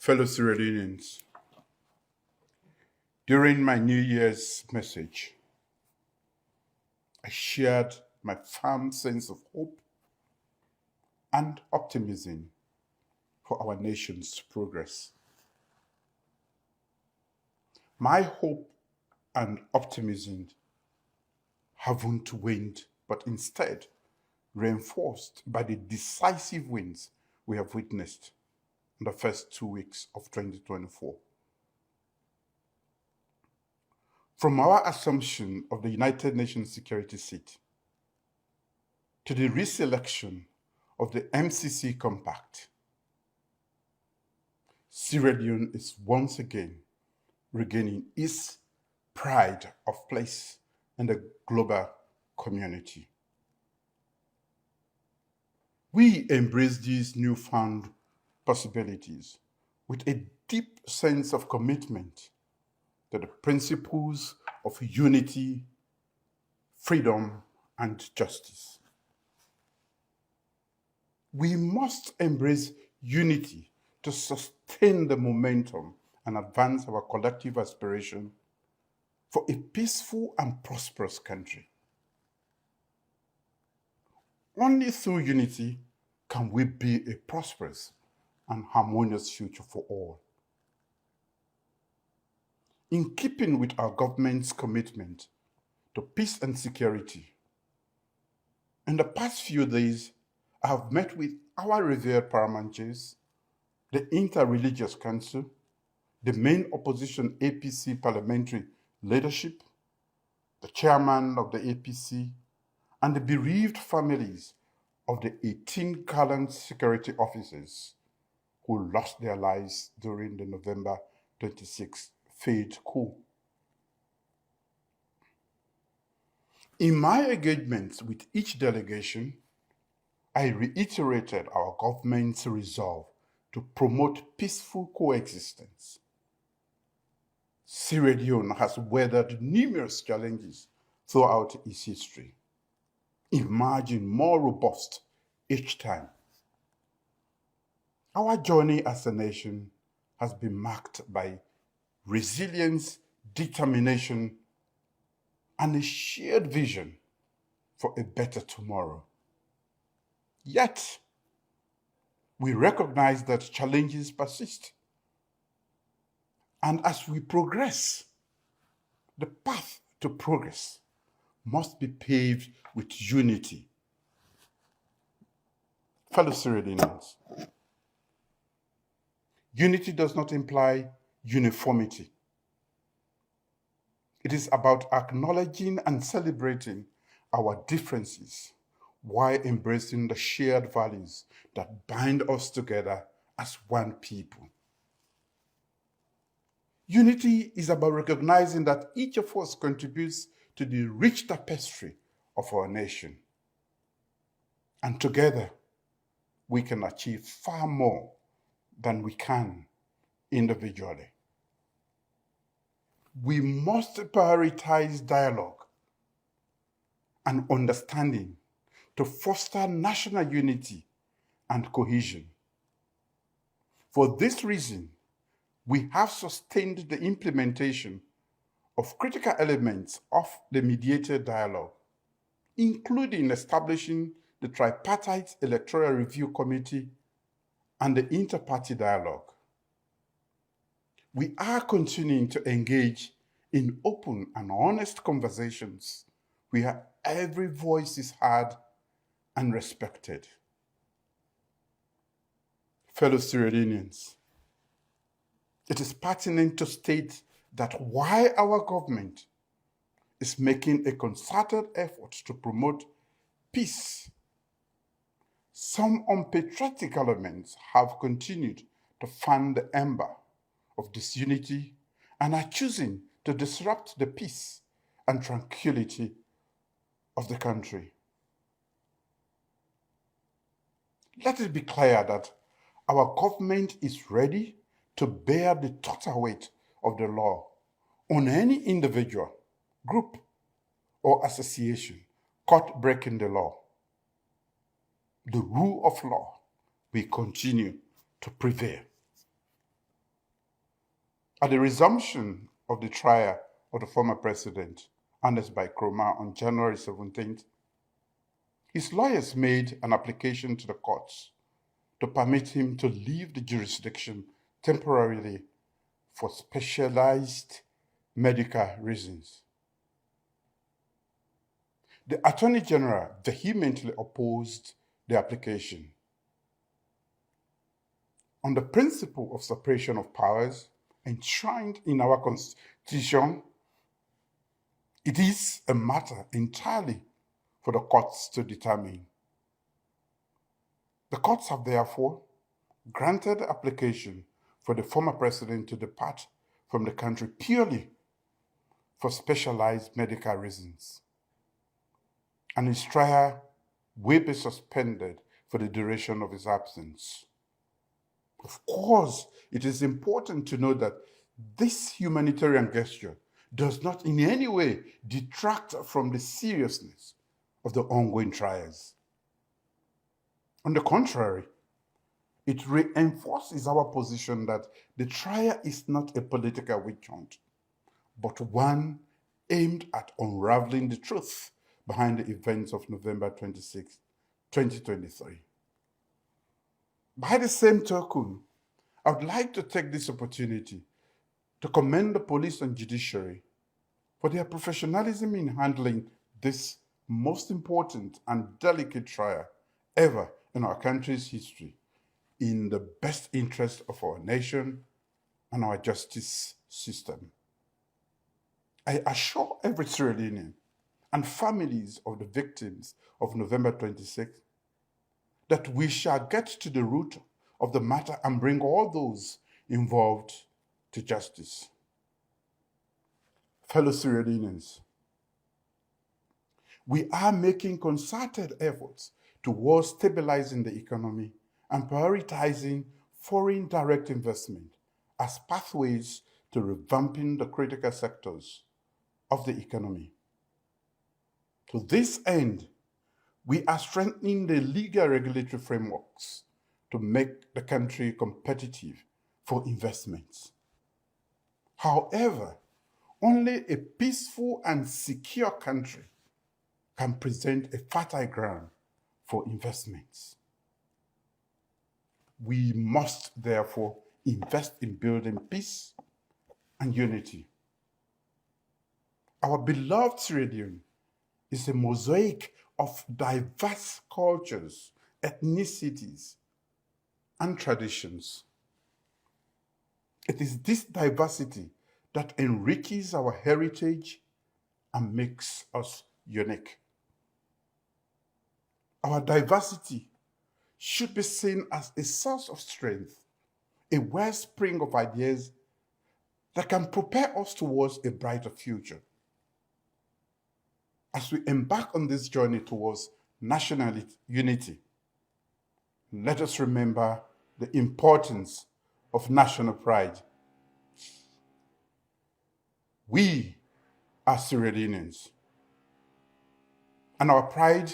Fellow Sierra Leoneans, during my New Year's message, I shared my firm sense of hope and optimism for our nation's progress. My hope and optimism haven't waned, but instead reinforced by the decisive wins we have witnessed in the first 2 weeks of 2024. From our assumption of the United Nations security seat to the reselection of the MCC Compact, Sierra Leone is once again regaining its pride of place in the global community. We embrace these newfound possibilities with a deep sense of commitment to the principles of unity, freedom, and justice. We must embrace unity to sustain the momentum and advance our collective aspiration for a peaceful and prosperous country. Only through unity can we build a prosperous and harmonious future for all. In keeping with our government's commitment to peace and security, in the past few days, I have met with our revered paramountries, the Interreligious Council, the main opposition APC parliamentary leadership, the chairman of the APC, and the bereaved families of the 18 gallant security officers who lost their lives during the November 26th failed coup. In my engagements with each delegation, I reiterated our government's resolve to promote peaceful coexistence. Sierra Leone has weathered numerous challenges throughout its history, emerging more robust each time. Our journey as a nation has been marked by resilience, determination, and a shared vision for a better tomorrow. Yet, we recognize that challenges persist. And as we progress, the path to progress must be paved with unity. Fellow Sierra Leoneans, unity does not imply uniformity. It is about acknowledging and celebrating our differences while embracing the shared values that bind us together as one people. Unity is about recognizing that each of us contributes to the rich tapestry of our nation. And together, we can achieve far more than we can individually. We must prioritize dialogue and understanding to foster national unity and cohesion. For this reason, we have sustained the implementation of critical elements of the mediated dialogue, including establishing the Tripartite Electoral Review Committee and the Inter-Party Dialogue. We are continuing to engage in open and honest conversations where every voice is heard and respected. Fellow Sierra Leoneans, it is pertinent to state that while our government is making a concerted effort to promote peace, some unpatriotic elements have continued to fan the ember of disunity and are choosing to disrupt the peace and tranquility of the country. Let it be clear that our government is ready to bear the total weight of the law on any individual, group, or association caught breaking the law. The rule of law will continue to prevail. At the resumption of the trial of the former president, Ernest Bai Koroma, on January 17th, his lawyers made an application to the courts to permit him to leave the jurisdiction temporarily for specialized medical reasons. The Attorney General vehemently opposed the application. On the principle of separation of powers enshrined in our Constitution, it is a matter entirely for the courts to determine. The courts have therefore granted the application for the former president to depart from the country purely for specialized medical reasons, and his trial will be suspended for the duration of his absence. Of course, it is important to note that this humanitarian gesture does not in any way detract from the seriousness of the ongoing trials. On the contrary, it reinforces our position that the trial is not a political witch hunt, but one aimed at unraveling the truth behind the events of November 26, 2023. By the same token, I would like to take this opportunity to commend the police and judiciary for their professionalism in handling this most important and delicate trial ever in our country's history in the best interest of our nation and our justice system. I assure every Sierra Leonean and families of the victims of November 26th that we shall get to the root of the matter and bring all those involved to justice. Fellow Sierra Leoneans, we are making concerted efforts towards stabilizing the economy and prioritizing foreign direct investment as pathways to revamping the critical sectors of the economy. To this end, we are strengthening the legal regulatory frameworks to make the country competitive for investments. However, only a peaceful and secure country can present a fertile ground for investments. We must therefore invest in building peace and unity. Our beloved Sierra Leone is a mosaic of diverse cultures, ethnicities, and traditions. It is this diversity that enriches our heritage and makes us unique. Our diversity should be seen as a source of strength, a wellspring of ideas that can propel us towards a brighter future. As we embark on this journey towards national unity, let us remember the importance of national pride. We are Sierra Leoneans, and our pride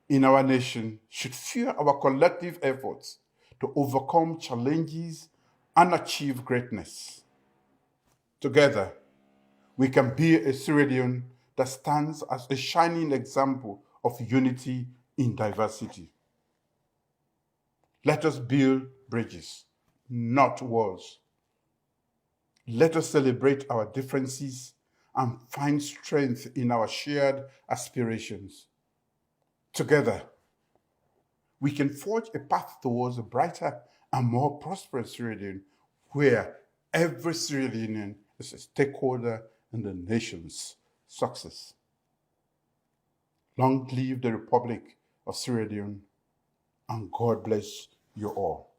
in our nation should fuel our collective efforts to overcome challenges and achieve greatness. Together, we can be a Sierra Leone that stands as a shining example of unity in diversity. Let us build bridges, not walls. Let us celebrate our differences and find strength in our shared aspirations. Together, we can forge a path towards a brighter and more prosperous Sierra Leone, where every Sierra Leonean is a stakeholder in the nation's success. Long live the Republic of Sierra Leone, and God bless you all.